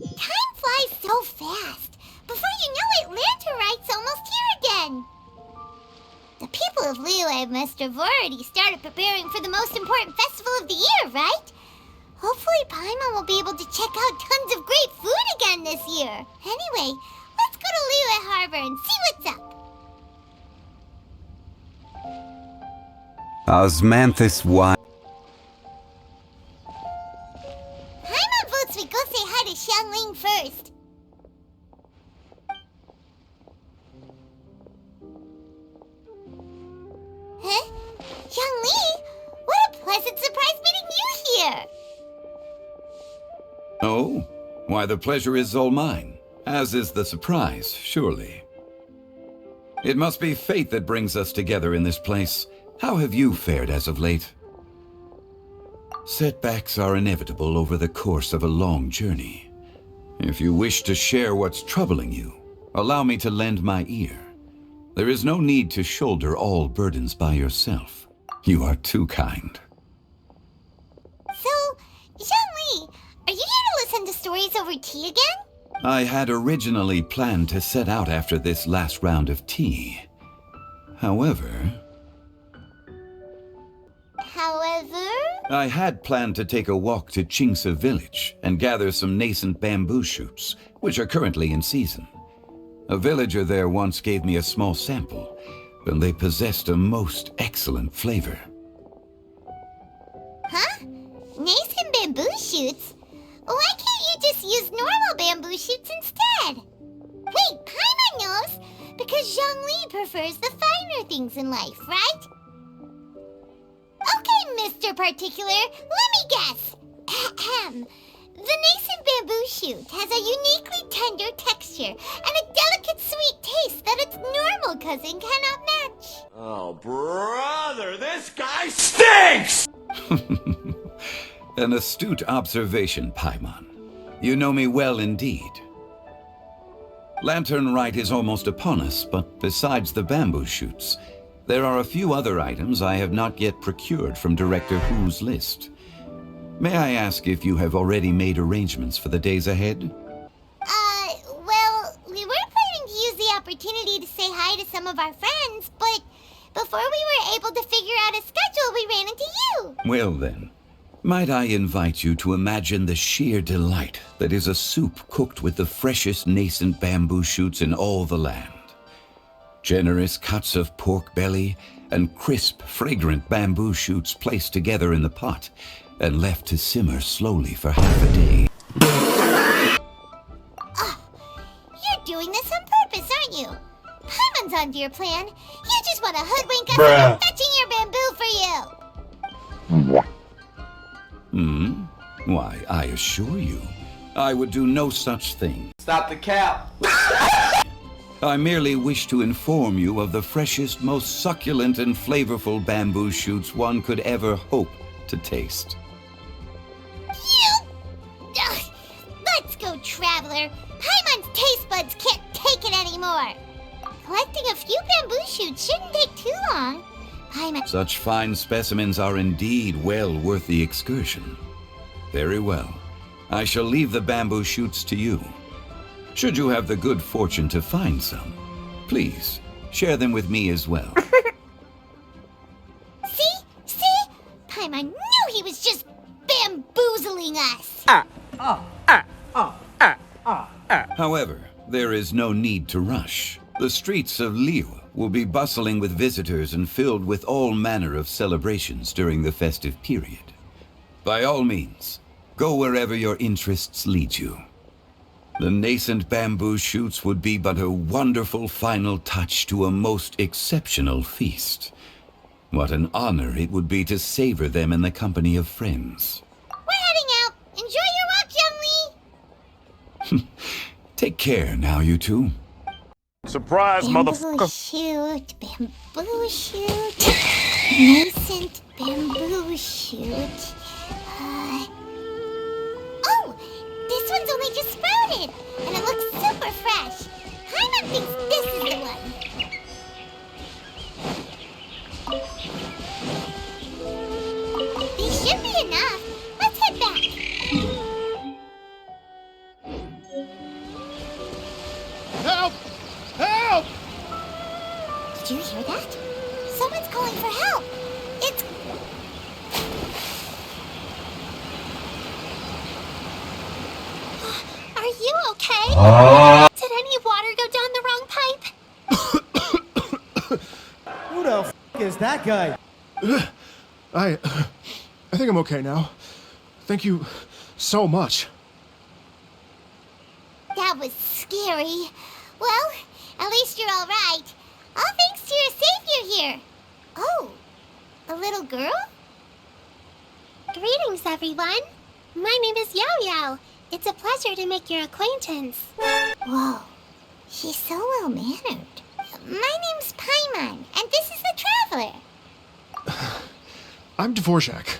Time flies so fast. Before you know it, Rite's almost here again. The people of Liyue must have already started preparing for the most important festival of the year, right? Hopefully Paimon will be able to check out tons of great food again this year. Anyway, let's go to Liyue Harbor and see what's up. Osmanthus why? Paimon votes we go say hi to Xiangling first. Huh? Xiangling? What a pleasant surprise meeting you here! Oh? Why, the pleasure is all mine, as is the surprise, surely. It must be fate that brings us together in this place. How have you fared as of late? Setbacks are inevitable over the course of a long journey. If you wish to share what's troubling you, allow me to lend my ear. There is no need to shoulder all burdens by yourself. You are too kind. So, Xiangli, are you here to listen to stories over tea again? I had originally planned to set out after this last round of tea. However, I had planned to take a walk to Qingse village and gather some nascent bamboo shoots, which are currently in season. A villager there once gave me a small sample, and they possessed a most excellent flavor. Huh? Nascent bamboo shoots? Why can't you just use normal bamboo shoots instead? Wait, Paimon knows, because Zhongli prefers the finer things in life, right? Okay, Mr. Particular, let me guess. Ahem. The nascent bamboo shoot has a uniquely tender texture and a delicate sweet taste that its normal cousin cannot match. Oh, brother, this guy stinks! An astute observation, Paimon. You know me well indeed. Lantern Rite is almost upon us, but besides the bamboo shoots, there are a few other items I have not yet procured from Director Hu's list. May I ask if you have already made arrangements for the days ahead? Well, we were planning to use the opportunity to say hi to some of our friends, but before we were able to figure out a schedule, we ran into you. Well then, might I invite you to imagine the sheer delight that is a soup cooked with the freshest nascent bamboo shoots in all the land. Generous cuts of pork belly and crisp, fragrant bamboo shoots placed together in the pot and left to simmer slowly for half a day. You're doing this on purpose, aren't you? Paimon's onto your plan. You just want to hoodwink us into fetching your bamboo for you. Why, I assure you, I would do no such thing. Stop the cap! I merely wish to inform you of the freshest, most succulent and flavorful bamboo shoots one could ever hope to taste. Let's go, Traveler. Paimon's taste buds can't take it anymore. Collecting a few bamboo shoots shouldn't take too long. Paimon... Such fine specimens are indeed well worth the excursion. Very well. I shall leave the bamboo shoots to you. Should you have the good fortune to find some, please share them with me as well. See? Paimon knew he was just bamboozling us. However, there is no need to rush. The streets of Liyue will be bustling with visitors and filled with all manner of celebrations during the festive period. By all means, go wherever your interests lead you. The nascent bamboo shoots would be but a wonderful final touch to a most exceptional feast. What an honor it would be to savor them in the company of friends. We're heading out. Enjoy your walk, Youngli. Take care now, you two. Surprise, motherfucker! Bamboo shoot. Nascent bamboo shoot. Oh, this one's only just sprouted, and it looks super fresh. Paimon thinks this is the one. These should be enough. Let's head back. you okay? Did any water go down the wrong pipe? Who the f is that guy? I think I'm okay now. Thank you so much. That was scary. Well, at least you're all right. All thanks to your savior here. Oh, a little girl? Greetings, everyone. My name is Yao Yao. It's a pleasure to make your acquaintance. Whoa, she's so well-mannered. My name's Paimon, and this is the Traveler. I'm Dvorak,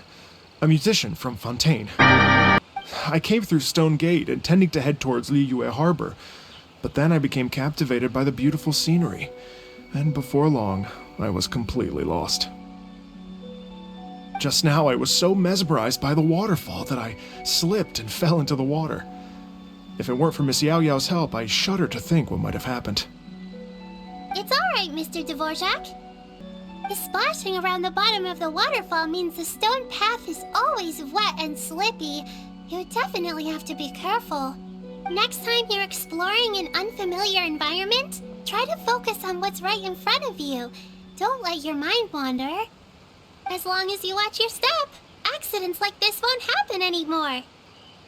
a musician from Fontaine. I came through Stone Gate, intending to head towards Liyue Harbor, but then I became captivated by the beautiful scenery, and before long, I was completely lost. Just now, I was so mesmerized by the waterfall that I slipped and fell into the water. If it weren't for Miss Yao Yao's help, I shudder to think what might have happened. It's all right, Mr. Dvorak. The splashing around the bottom of the waterfall means the stone path is always wet and slippy. You definitely have to be careful. Next time you're exploring an unfamiliar environment, try to focus on what's right in front of you. Don't let your mind wander. As long as you watch your step, accidents like this won't happen anymore.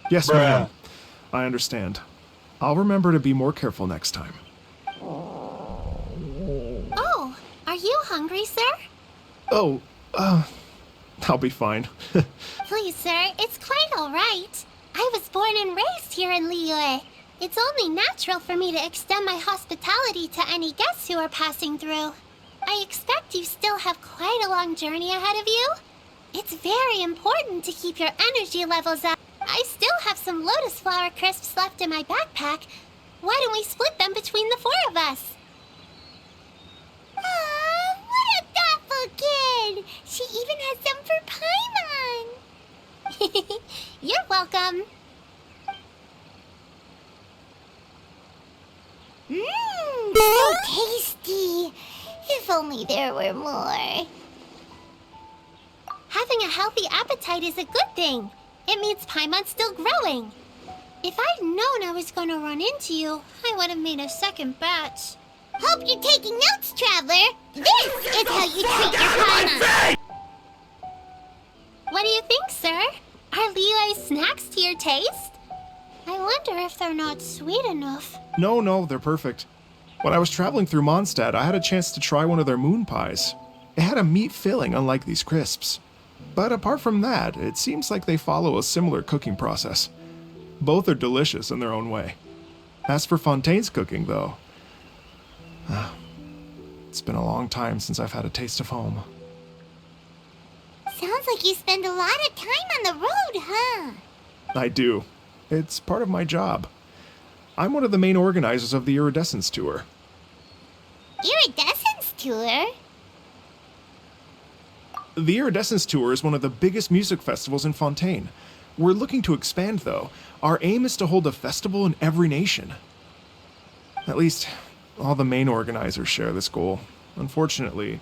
Yes, ma'am. I understand. I'll remember to be more careful next time. Oh, are you hungry, sir? Oh, I'll be fine. Please, sir, it's quite all right. I was born and raised here in Liyue. It's only natural for me to extend my hospitality to any guests who are passing through. I expect you still have quite a long journey ahead of you. It's very important to keep your energy levels up. I still have some lotus flower crisps left in my backpack. Why don't we split them between the four of us? Aw, what a thoughtful kid! She even has some for Paimon! You're welcome. Mmm, so tasty! If only there were more. Having a healthy appetite is a good thing. It means Paimon's still growing. If I'd known I was going to run into you, I would have made a second batch. Hope you're taking notes, Traveler. This is how you treat your Paimon. What do you think, sir? Are Liyue's snacks to your taste? I wonder if they're not sweet enough. No, they're perfect. When I was traveling through Mondstadt, I had a chance to try one of their moon pies. It had a meat filling, unlike these crisps. But apart from that, it seems like they follow a similar cooking process. Both are delicious in their own way. As for Fontaine's cooking, though, it's been a long time since I've had a taste of home. Sounds like you spend a lot of time on the road, huh? I do. It's part of my job. I'm one of the main organizers of the Iridescence Tour. Iridescence Tour? The Iridescence Tour is one of the biggest music festivals in Fontaine. We're looking to expand, though. Our aim is to hold a festival in every nation. At least, all the main organizers share this goal. Unfortunately,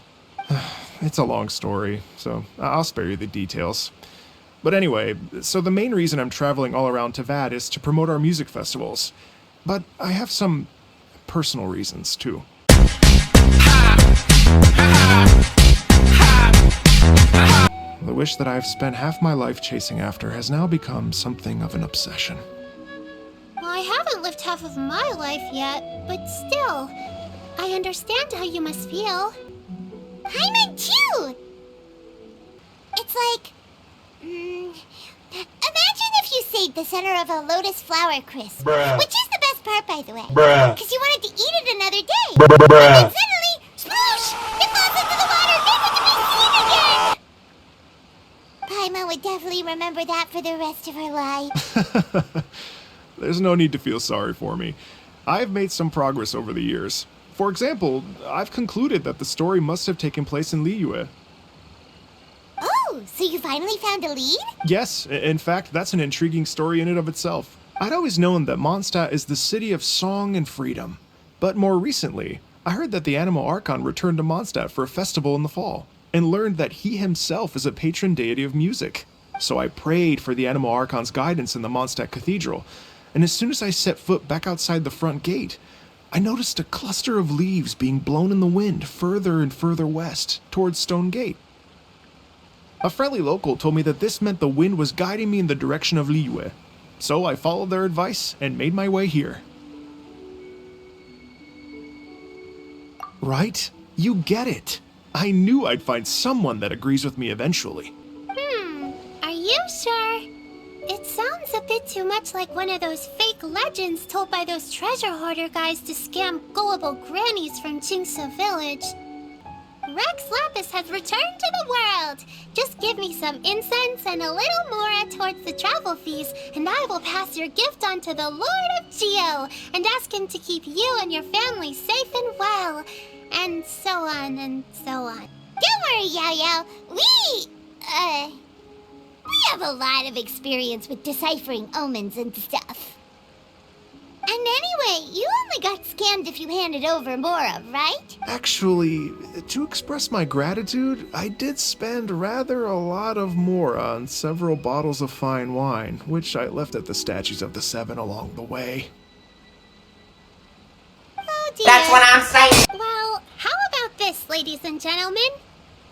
it's a long story, so I'll spare you the details. But anyway, so the main reason I'm traveling all around Tavad is to promote our music festivals. But I have some personal reasons, too. The wish that I've spent half my life chasing after has now become something of an obsession. I haven't lived half of my life yet, but still, I understand how you must feel. Paimon too! It's like... imagine if you saved the center of a lotus flower crisp. Bruh. Which is the best part, by the way. Bruh. Because you wanted to eat it another day. Bruh. And then suddenly, sploosh! It falls into the water, never to be seen again! Paimon would definitely remember that for the rest of her life. There's no need to feel sorry for me. I've made some progress over the years. For example, I've concluded that the story must have taken place in Liyue. Oh, so you finally found a lead? Yes, in fact, that's an intriguing story in and of itself. I'd always known that Mondstadt is the city of song and freedom. But more recently, I heard that the Animal Archon returned to Mondstadt for a festival in the fall, and learned that he himself is a patron deity of music. So I prayed for the Animal Archon's guidance in the Mondstadt Cathedral, and as soon as I set foot back outside the front gate, I noticed a cluster of leaves being blown in the wind further and further west, towards Stone Gate. A friendly local told me that this meant the wind was guiding me in the direction of Liyue, so I followed their advice and made my way here. Right? You get it. I knew I'd find someone that agrees with me eventually. Are you sure? It sounds a bit too much like one of those fake legends told by those treasure hoarder guys to scam gullible grannies from Jingsa Village. Rex Lapis has returned to the world. Just give me some incense and a little more towards the travel fees, and I will pass your gift on to the Lord of Geo and ask him to keep you and your family safe and well. And so on and so on. Don't worry, Yao Yao. We have a lot of experience with deciphering omens and stuff. And anyway, you only got scammed if you handed over Mora, right? Actually, to express my gratitude, I did spend rather a lot of Mora on several bottles of fine wine, which I left at the statues of the Seven along the way. Oh dear. That's what I'm saying. Well, how about this, ladies and gentlemen?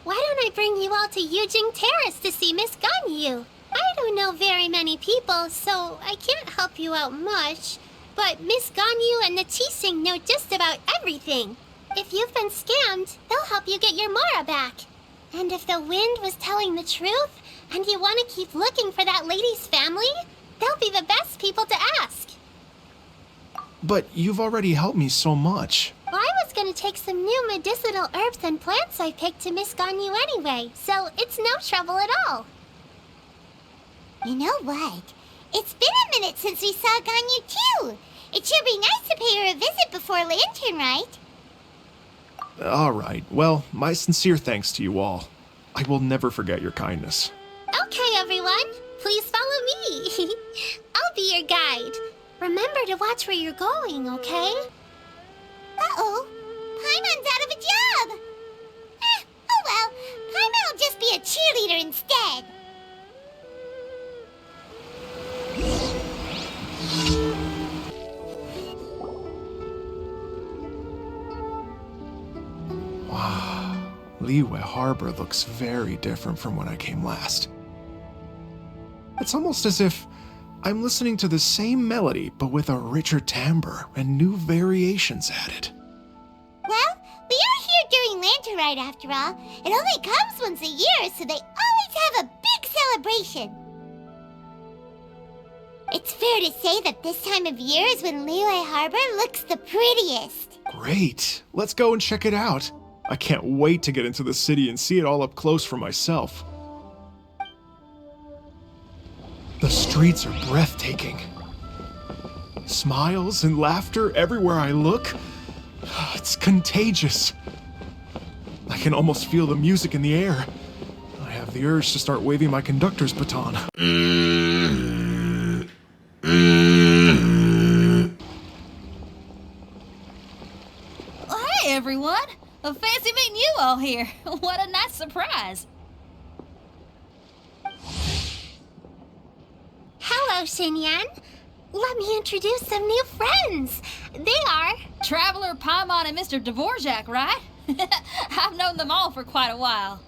Why don't I bring you all to Yujing Terrace to see Miss Ganyu? I don't know very many people, so I can't help you out much. But Miss Ganyu and the Qixing know just about everything. If you've been scammed, they'll help you get your Mora back. And if the wind was telling the truth, and you want to keep looking for that lady's family, they'll be the best people to ask. But you've already helped me so much. Well, I was gonna take some new medicinal herbs and plants I picked to Miss Ganyu anyway, so it's no trouble at all. You know what? It's been a minute since we saw Ganyu too. It should be nice to pay her a visit before Lantern Rite. All right. Well, my sincere thanks to you all. I will never forget your kindness. Okay, everyone. Please follow me. I'll be your guide. Remember to watch where you're going, okay? Uh-oh. Paimon's out of a job. Oh well. Paimon will just be a cheerleader instead. Wow. Liyue Harbor looks very different from when I came last. It's almost as if I'm listening to the same melody, but with a richer timbre and new variations added. Well, we are here during Lantern Rite after all. It only comes once a year, so they always have a big celebration. It's fair to say that this time of year is when Liyue Harbor looks the prettiest. Great. Let's go and check it out. I can't wait to get into the city and see it all up close for myself. The streets are breathtaking. Smiles and laughter everywhere I look. It's contagious. I can almost feel the music in the air. I have the urge to start waving my conductor's baton. Hey everyone! Fancy meeting you all here. What a nice surprise. Hello, Xinyan. Let me introduce some new friends. They are... Traveler, Paimon, and Mr. Dvorak, right? I've known them all for quite a while.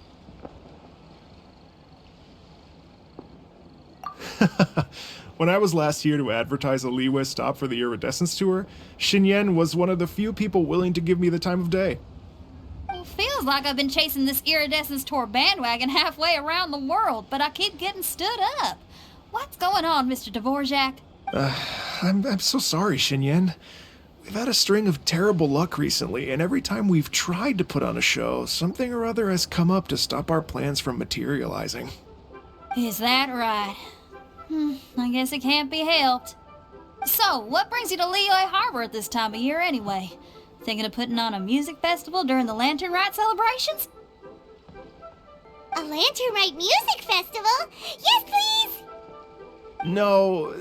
When I was last here to advertise a Liyue stop for the Iridescence Tour, Xinyan was one of the few people willing to give me the time of day. Well, feels like I've been chasing this Iridescence Tour bandwagon halfway around the world, but I keep getting stood up. What's going on, Mr. Dvorak? I'm so sorry, Xinyan. We've had a string of terrible luck recently, and every time we've tried to put on a show, something or other has come up to stop our plans from materializing. Is that right? I guess it can't be helped. So, what brings you to Liyue Harbor at this time of year anyway? Thinking of putting on a music festival during the Lantern Rite celebrations? A Lantern Rite music festival? Yes, please! No,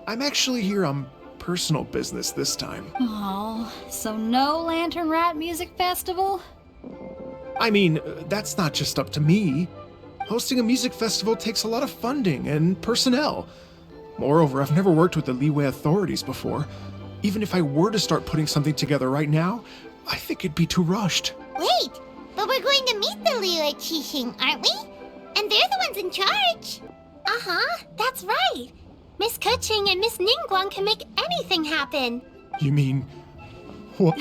I'm actually here on personal business this time. Oh, so no Lantern Rite music festival? I mean, that's not just up to me. Hosting a music festival takes a lot of funding and personnel. Moreover, I've never worked with the Liyue authorities before. Even if I were to start putting something together right now, I think it'd be too rushed. Wait, but we're going to meet the Liyue Qixing, aren't we? And they're the ones in charge. Uh-huh, that's right. Miss Keqing and Miss Ningguang can make anything happen. You mean... what?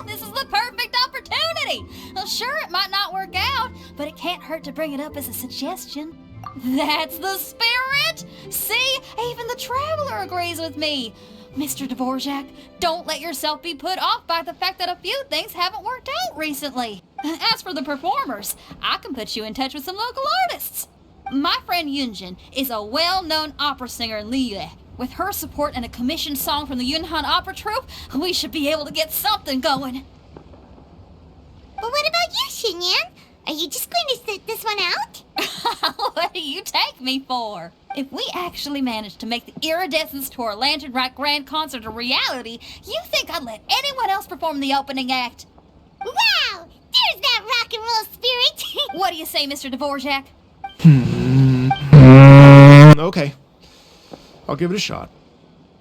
This is the perfect opportunity! Well, sure, it might not work out, but it can't hurt to bring it up as a suggestion. That's the spirit! See, even the Traveler agrees with me. Mr. Dvorak, don't let yourself be put off by the fact that a few things haven't worked out recently. As for the performers, I can put you in touch with some local artists. My friend Yunjin is a well-known opera singer in Liyue. With her support and a commissioned song from the Yunhan Opera Troupe, we should be able to get something going. But what about you, Xinyan? Are you just going to sit this one out? What do you take me for? If we actually managed to make the Iridescence Tour Lantern Rite Grand Concert a reality, you think I'd let anyone else perform the opening act? Wow! There's that rock and roll spirit! What do you say, Mr. Dvorak? Okay. I'll give it a shot.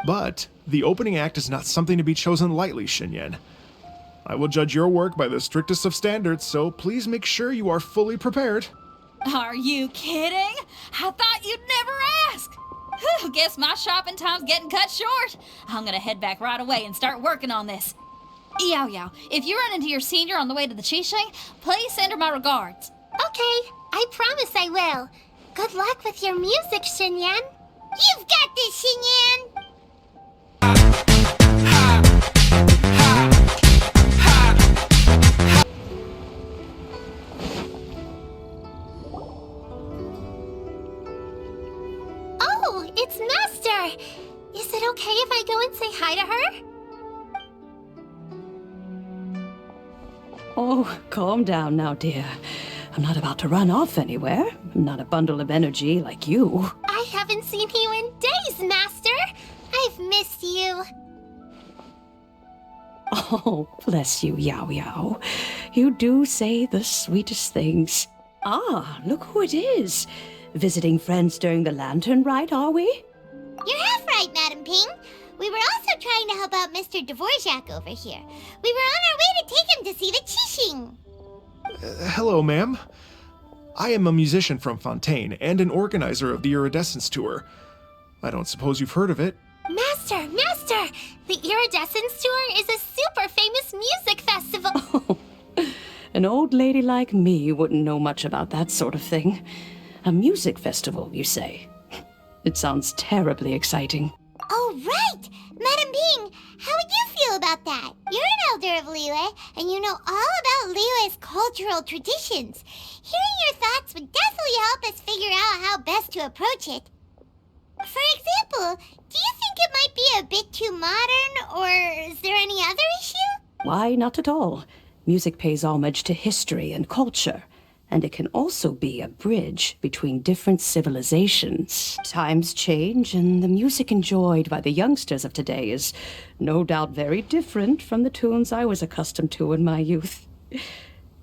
But the opening act is not something to be chosen lightly, Xinyan. I will judge your work by the strictest of standards, so please make sure you are fully prepared. Are you kidding? I thought you'd never ask. Whew, guess my shopping time's getting cut short. I'm gonna head back right away and start working on this. Yao Yao, if you run into your senior on the way to the Qixing, please send her my regards. Okay, I promise I will. Good luck with your music, Xinyan. You've got this, Xinyan! Oh, it's Master! Is it okay if I go and say hi to her? Oh, calm down now, dear. I'm not about to run off anywhere. I'm not a bundle of energy like you. I haven't seen you in days, Master! I've missed you. Oh, bless you, Yao Yao. You do say the sweetest things. Ah, look who it is. Visiting friends during the Lantern Rite, are we? You're half right, Madam Ping. We were also trying to help out Mr. Dvorak over here. We were on our way to take him to see the Qixing. Hello, ma'am. I am a musician from Fontaine and an organizer of the Iridescence Tour. I don't suppose you've heard of it. Master! The Iridescence Tour is a super famous music festival! An old lady like me wouldn't know much about that sort of thing. A music festival, you say? It sounds terribly exciting. Oh, right! Madam Ping, how would you feel about that? You're an elder of Liyue, and you know all about Liyue's cultural traditions. Hearing your thoughts would definitely help us figure out how best to approach it. For example, do you think it might be a bit too modern, or is there any other issue? Why, not at all. Music pays homage to history and culture, and it can also be a bridge between different civilizations. Times change, and the music enjoyed by the youngsters of today is no doubt very different from the tunes I was accustomed to in my youth.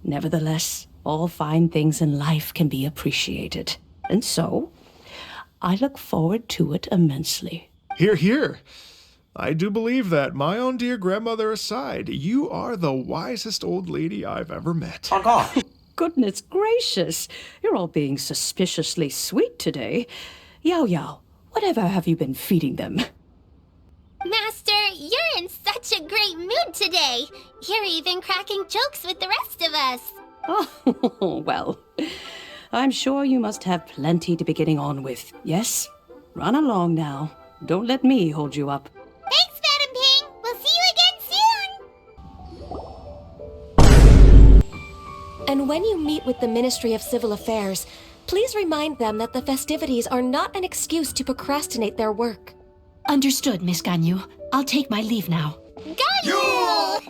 Nevertheless, all fine things in life can be appreciated. And so, I look forward to it immensely. Hear, hear. I do believe that, my own dear grandmother aside, you are the wisest old lady I've ever met. Goodness gracious, you're all being suspiciously sweet today. Yao Yao, whatever have you been feeding them? Master, you're in such a great mood today. You're even cracking jokes with the rest of us. Oh, well, I'm sure you must have plenty to be getting on with. Yes? Run along now. Don't let me hold you up. Thanks, Madam Ping. We'll see you again soon. And when you meet with the Ministry of Civil Affairs, please remind them that the festivities are not an excuse to procrastinate their work. Understood, Miss Ganyu. I'll take my leave now. Ganyu!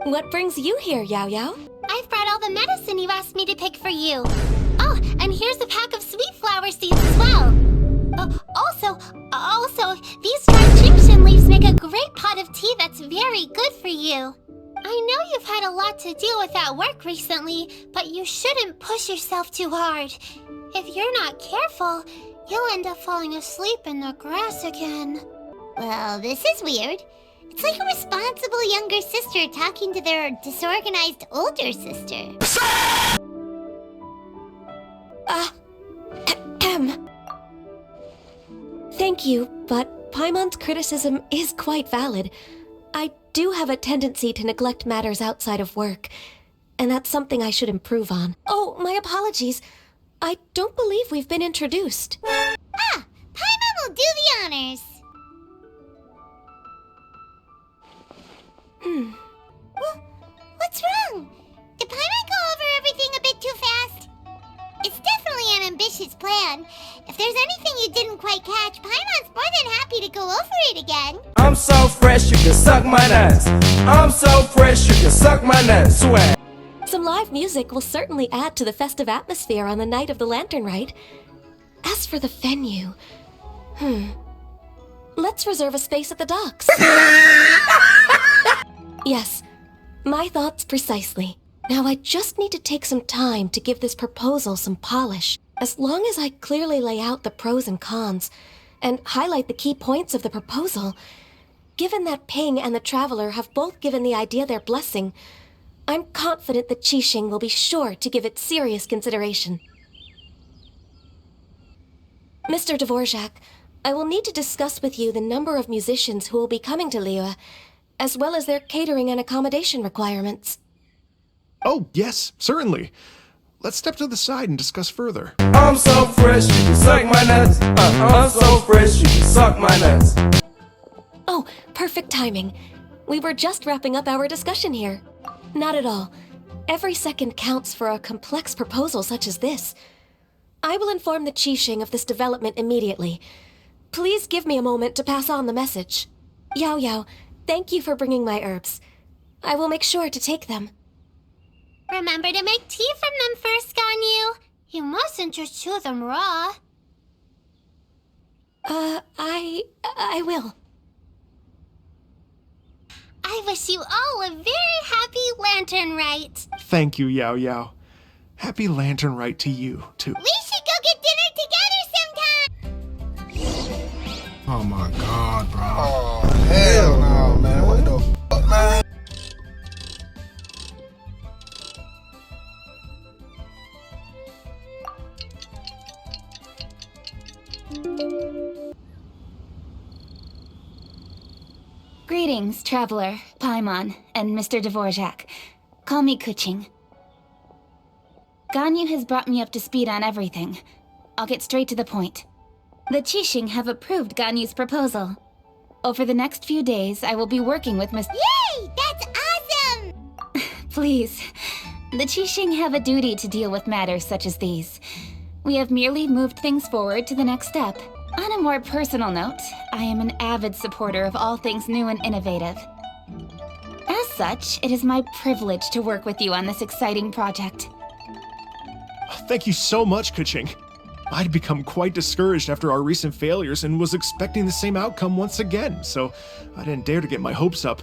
What brings you here, Yao Yao? I've brought all the medicine you asked me to pick for you. Oh, and here's a pack of sweet flower seeds as well. Also, these dried Jingxin leaves make a great pot of tea that's very good for you. I know you've had a lot to do with that work recently, but you shouldn't push yourself too hard. If you're not careful, you'll end up falling asleep in the grass again. Well, this is weird. It's like a responsible younger sister talking to their disorganized older sister. Thank you, but Paimon's criticism is quite valid. I do have a tendency to neglect matters outside of work, and that's something I should improve on. Oh, my apologies. I don't believe we've been introduced. Ah, Paimon will do the honors. What's wrong? Did Paimon go over everything a bit too fast? It's definitely an ambitious plan. If there's anything you didn't quite catch, Paimon's more than happy to go over it again. I'm so fresh you can suck my nuts. I'm so fresh you can suck my nuts. Swag. Some live music will certainly add to the festive atmosphere on the night of the Lantern Rite. As for the venue, let's reserve a space at the docks. Yes, my thoughts precisely. Now I just need to take some time to give this proposal some polish. As long as I clearly lay out the pros and cons, and highlight the key points of the proposal, given that Ping and the Traveler have both given the idea their blessing, I'm confident that Qixing will be sure to give it serious consideration. Mr. Dvorak, I will need to discuss with you the number of musicians who will be coming to Liyue, as well as their catering and accommodation requirements. Oh, yes, certainly. Let's step to the side and discuss further. I'm so fresh you can suck my nuts. I'm so fresh you can suck my nuts. Oh, perfect timing. We were just wrapping up our discussion here. Not at all. Every second counts for a complex proposal such as this. I will inform the Qixing of this development immediately. Please give me a moment to pass on the message. Yao Yao, thank you for bringing my herbs. I will make sure to take them. Remember to make tea from them first, Ganyu. You mustn't just chew them raw. I will. I wish you all a very happy Lantern Rite. Thank you, Yao Yao. Happy Lantern Rite to you, too. We should go get dinner together sometime. Oh my god, bro. Oh, hell no, man. What the fuck, man? Greetings, Traveler, Paimon, and Mr. Dvorak. Call me Kuching. Ganyu has brought me up to speed on everything. I'll get straight to the point. The Qixing have approved Ganyu's proposal. Over the next few days, I will be working with Mr. Yay! That's awesome! Please. The Qixing have a duty to deal with matters such as these. We have merely moved things forward to the next step. On a more personal note, I am an avid supporter of all things new and innovative. As such, it is my privilege to work with you on this exciting project. Thank you so much, Kuching. I'd become quite discouraged after our recent failures and was expecting the same outcome once again, so I didn't dare to get my hopes up.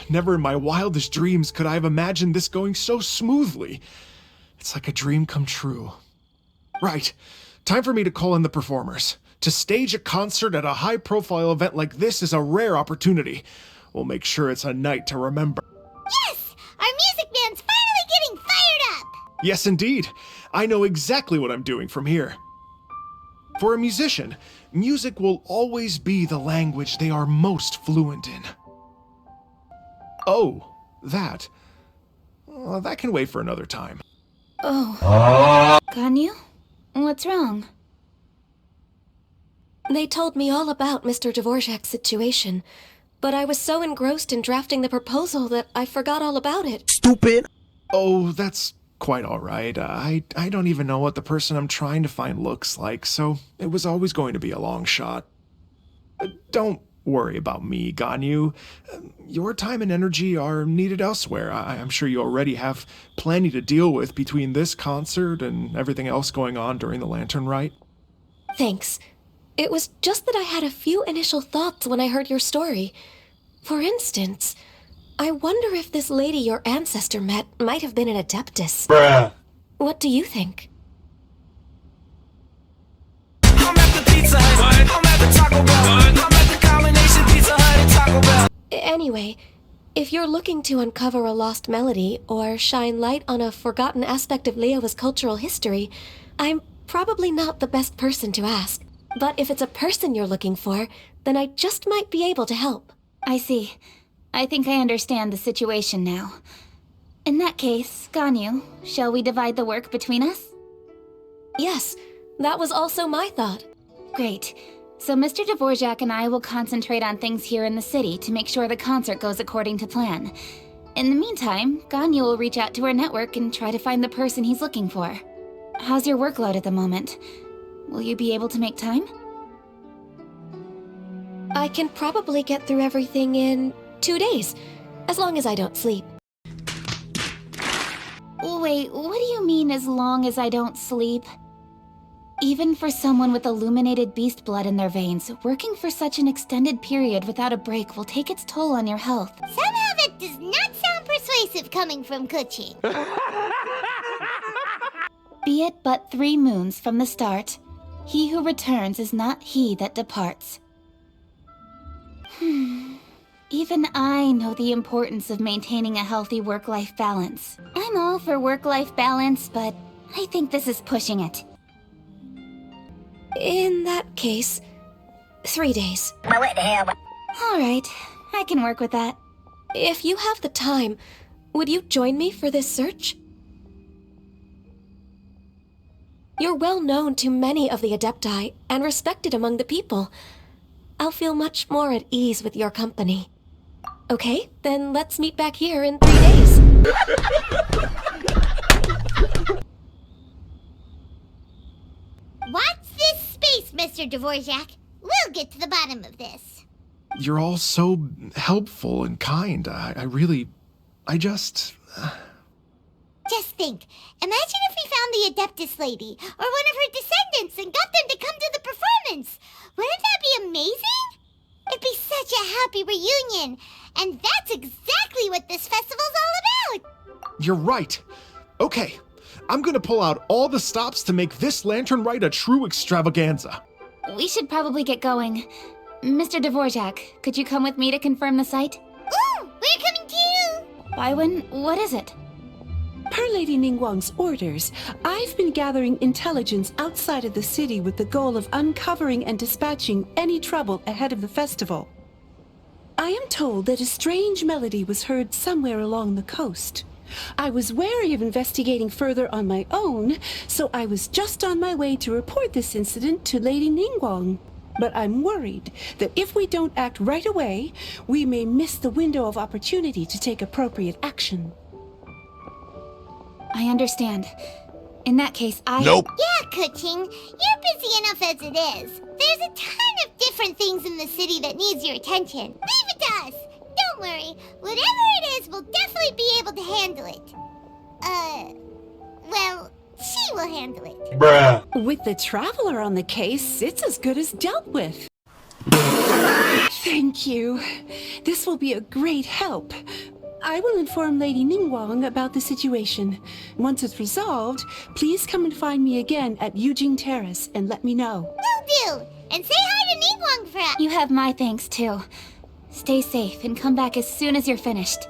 Never in my wildest dreams could I have imagined this going so smoothly. It's like a dream come true. Right, time for me to call in the performers. To stage a concert at a high-profile event like this is a rare opportunity. We'll make sure it's a night to remember. Yes! Our music band's finally getting fired up! Yes, indeed. I know exactly what I'm doing from here. For a musician, music will always be the language they are most fluent in. Oh, that. That can wait for another time. Oh. Ganyu? What's wrong? They told me all about Mr. Dvorak's situation, but I was so engrossed in drafting the proposal that I forgot all about it. Stupid! Oh, that's quite all right. I don't even know what the person I'm trying to find looks like, so it was always going to be a long shot. Don't worry about me, Ganyu. Your time and energy are needed elsewhere. I'm sure you already have plenty to deal with between this concert and everything else going on during the Lantern Rite. Thanks. It was just that I had a few initial thoughts when I heard your story. For instance, I wonder if this lady your ancestor met might have been an Adeptus. Bruh. What do you think? the Taco Bell. I'm at the combination Pizza Hut and Taco Bell. Anyway, if you're looking to uncover a lost melody or shine light on a forgotten aspect of Liyue's cultural history, I'm probably not the best person to ask. But if it's a person you're looking for, then I just might be able to help. I see. I think I understand the situation now. In that case, Ganyu, shall we divide the work between us? Yes, that was also my thought. Great. So Mr. Dvorak and I will concentrate on things here in the city to make sure the concert goes according to plan. In the meantime, Ganyu will reach out to our network and try to find the person he's looking for. How's your workload at the moment? Will you be able to make time? I can probably get through everything in 2 days, as long as I don't sleep. Wait, what do you mean as long as I don't sleep? Even for someone with illuminated beast blood in their veins, working for such an extended period without a break will take its toll on your health. Somehow that does not sound persuasive coming from Kuching. Be it but 3 moons from the start, he who returns is not he that departs. Even I know the importance of maintaining a healthy work-life balance. I'm all for work-life balance, but I think this is pushing it. In that case, 3 days. Alright, I can work with that. If you have the time, would you join me for this search? You're well known to many of the Adepti and respected among the people. I'll feel much more at ease with your company. Okay, then let's meet back here in 3 days. Watch this space, Mr. Dvorak. We'll get to the bottom of this. You're all so helpful and kind. Just think, imagine if we found the Adeptus lady, or one of her descendants, and got them to come to the performance. Wouldn't that be amazing? It'd be such a happy reunion, and that's exactly what this festival's all about. You're right. Okay, I'm gonna pull out all the stops to make this Lantern Rite a true extravaganza. We should probably get going. Mr. Dvorak, could you come with me to confirm the site? Ooh, we're coming to you! Baiwen, what is it? Per Lady Ningguang's orders, I've been gathering intelligence outside of the city with the goal of uncovering and dispatching any trouble ahead of the festival. I am told that a strange melody was heard somewhere along the coast. I was wary of investigating further on my own, so I was just on my way to report this incident to Lady Ningguang. But I'm worried that if we don't act right away, we may miss the window of opportunity to take appropriate action. I understand. In that case, Nope. Yeah, Kuching, you're busy enough as it is. There's a ton of different things in the city that needs your attention. Leave it to us. Don't worry. Whatever it is, we'll definitely be able to handle it. Well, she will handle it. Bruh. With the Traveler on the case, it's as good as dealt with. Thank you. This will be a great help. I will inform Lady Ningguang about the situation. Once it's resolved, please come and find me again at Yujing Terrace and let me know. Will do. And say hi to Ningguang for us. You have my thanks, too. Stay safe and come back as soon as you're finished.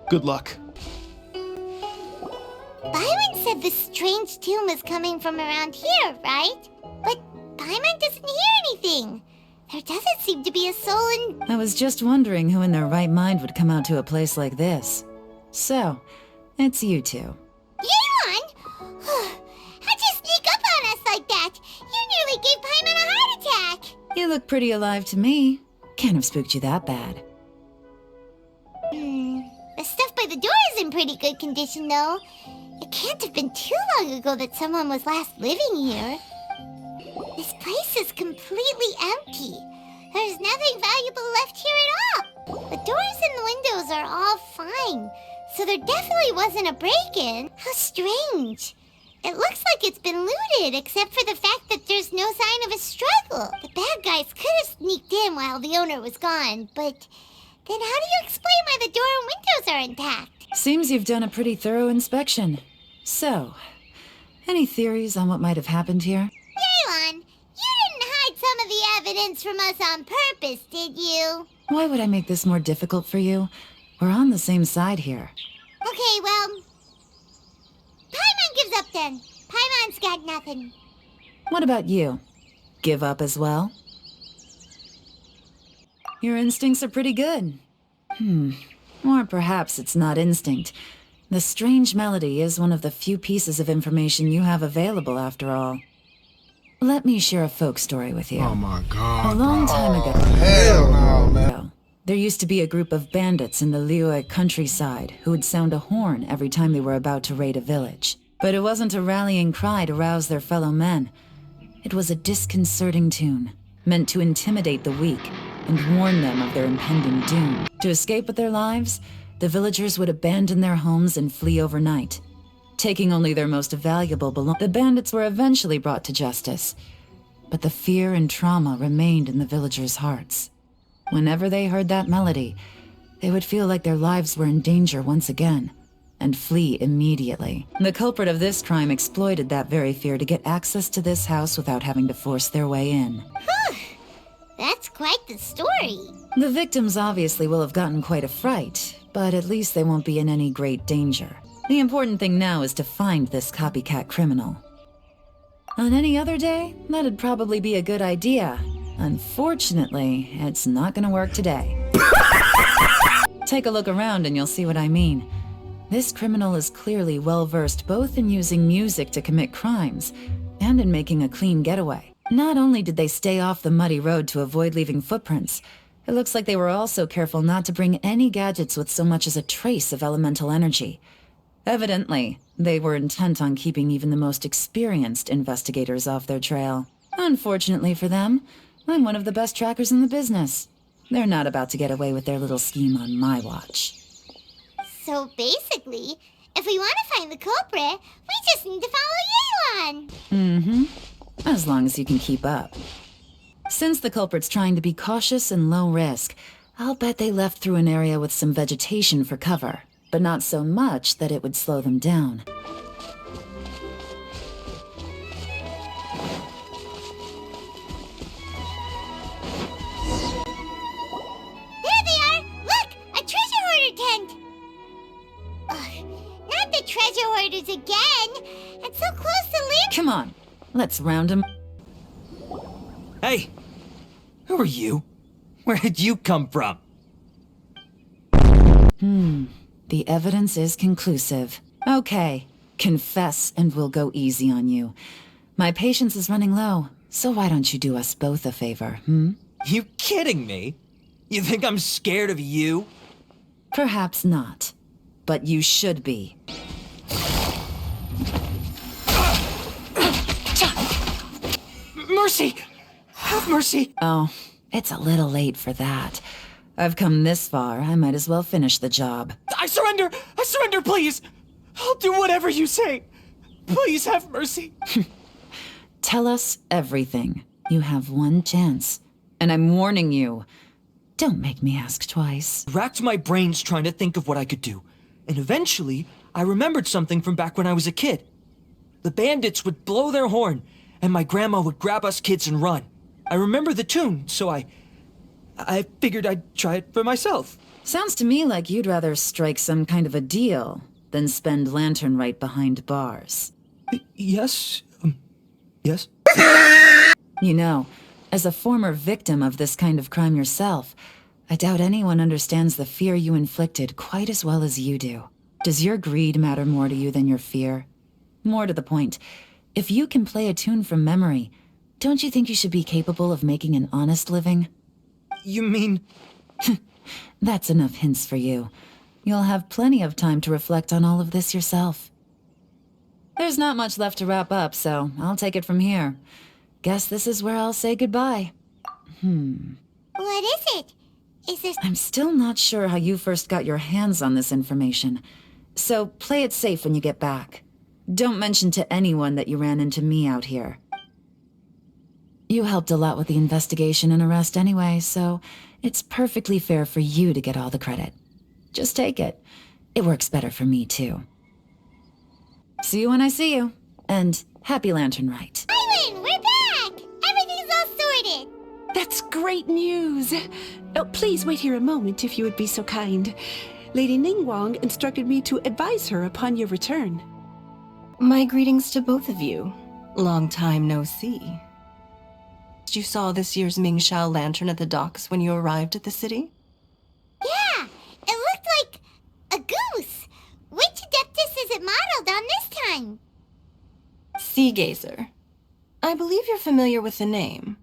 Good luck. Byron said the strange tune was coming from around here, right? But Paimon doesn't hear anything. There doesn't seem to be a soul in... I was just wondering who in their right mind would come out to a place like this. So, it's you two. Yeon! How'd you sneak up on us like that? You nearly gave Paimon a heart attack! You look pretty alive to me. Can't have spooked you that bad. The stuff by the door is in pretty good condition, though. It can't have been too long ago that someone was last living here. This place is completely empty. There's nothing valuable left here at all. The doors and windows are all fine, so there definitely wasn't a break-in. How strange. It looks like it's been looted, except for the fact that there's no sign of a struggle. The bad guys could have sneaked in while the owner was gone, but then how do you explain why the door and windows are intact? Seems you've done a pretty thorough inspection. So, any theories on what might have happened here? Yeon, you didn't hide some of the evidence from us on purpose, did you? Why would I make this more difficult for you? We're on the same side here. Okay, well... Paimon gives up then. Paimon's got nothing. What about you? Give up as well? Your instincts are pretty good. Or perhaps it's not instinct. The strange melody is one of the few pieces of information you have available, after all. Let me share a folk story with you. Oh my god. A long time ago. Hell no, man. There used to be a group of bandits in the Liyue countryside who would sound a horn every time they were about to raid a village. But it wasn't a rallying cry to rouse their fellow men. It was a disconcerting tune, meant to intimidate the weak and warn them of their impending doom. To escape with their lives, the villagers would abandon their homes and flee overnight, taking only their most valuable belongings. The bandits were eventually brought to justice, but the fear and trauma remained in the villagers' hearts. Whenever they heard that melody, they would feel like their lives were in danger once again, and flee immediately. The culprit of this crime exploited that very fear to get access to this house without having to force their way in. That's quite the story. The victims obviously will have gotten quite a fright, but at least they won't be in any great danger. The important thing now is to find this copycat criminal. On any other day, that'd probably be a good idea. Unfortunately, it's not gonna work today. Take a look around and you'll see what I mean. This criminal is clearly well-versed both in using music to commit crimes and in making a clean getaway. Not only did they stay off the muddy road to avoid leaving footprints, it looks like they were also careful not to bring any gadgets with so much as a trace of elemental energy. Evidently, they were intent on keeping even the most experienced investigators off their trail. Unfortunately for them, I'm one of the best trackers in the business. They're not about to get away with their little scheme on my watch. So basically, if we want to find the culprit, we just need to follow Yelan. As long as you can keep up. Since the culprit's trying to be cautious and low risk, I'll bet they left through an area with some vegetation for cover, but not so much that it would slow them down. There they are! Look! A treasure hoarder tent! Not the treasure hoarders again! It's so close to land. Come on, let's round them. Hey! Who are you? Where did you come from? The evidence is conclusive. Okay, confess and we'll go easy on you. My patience is running low, so why don't you do us both a favor, You kidding me? You think I'm scared of you? Perhaps not, but you should be. Mercy! Have mercy! Oh, it's a little late for that. I've come this far, I might as well finish the job. I surrender! I surrender, please! I'll do whatever you say. Please have mercy. Tell us everything. You have one chance. And I'm warning you. Don't make me ask twice. Racked my brains trying to think of what I could do. And eventually, I remembered something from back when I was a kid. The bandits would blow their horn, and my grandma would grab us kids and run. I remember the tune, so I figured I'd try it for myself. Sounds to me like you'd rather strike some kind of a deal than spend Lantern Rite behind bars. Yes? Yes? You know, as a former victim of this kind of crime yourself, I doubt anyone understands the fear you inflicted quite as well as you do. Does your greed matter more to you than your fear? More to the point, if you can play a tune from memory, don't you think you should be capable of making an honest living? You mean... That's enough hints for you. You'll have plenty of time to reflect on all of this yourself. There's not much left to wrap up, so I'll take it from here. Guess this is where I'll say goodbye. What is it? Is this... I'm still not sure how you first got your hands on this information, so play it safe when you get back. Don't mention to anyone that you ran into me out here. You helped a lot with the investigation and arrest anyway, so it's perfectly fair for you to get all the credit. Just take it. It works better for me, too. See you when I see you, and happy Lantern Rite. Island, we're back! Everything's all sorted! great news. Oh, please wait here a moment if you would be so kind. Lady Ningguang instructed me to advise her upon your return. My greetings to both of you. Long time no see. You saw this year's Mingxiao lantern at the docks when you arrived at the city? Yeah, it looked like a goose. Which Adeptus is it modeled on this time? Sea Gazer. I believe you're familiar with the name.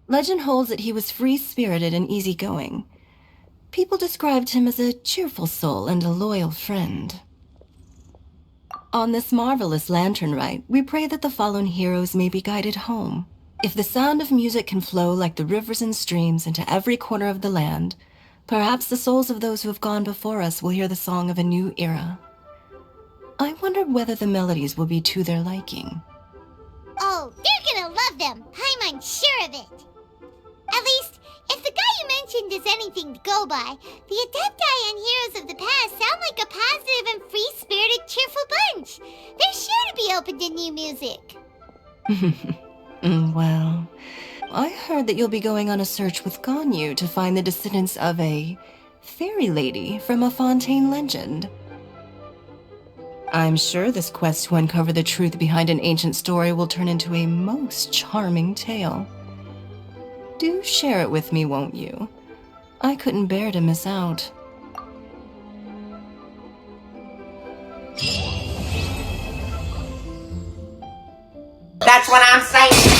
Legend holds that he was free-spirited and easygoing. People described him as a cheerful soul and a loyal friend. On this marvelous lantern rite, we pray that the fallen heroes may be guided home. If the sound of music can flow like the rivers and streams into every corner of the land, perhaps the souls of those who have gone before us will hear the song of a new era. I wonder whether the melodies will be to their liking. Oh, they're gonna love them. I'm unsure of it. At least, if the guy you mentioned is anything to go by, the Adepti and heroes of the past sound like a positive and free-spirited, cheerful bunch. They're sure to be open to new music. Well, I heard that you'll be going on a search with Ganyu to find the descendants of a fairy lady from a Fontaine legend. I'm sure this quest to uncover the truth behind an ancient story will turn into a most charming tale. Do share it with me, won't you? I couldn't bear to miss out. That's what I'm saying.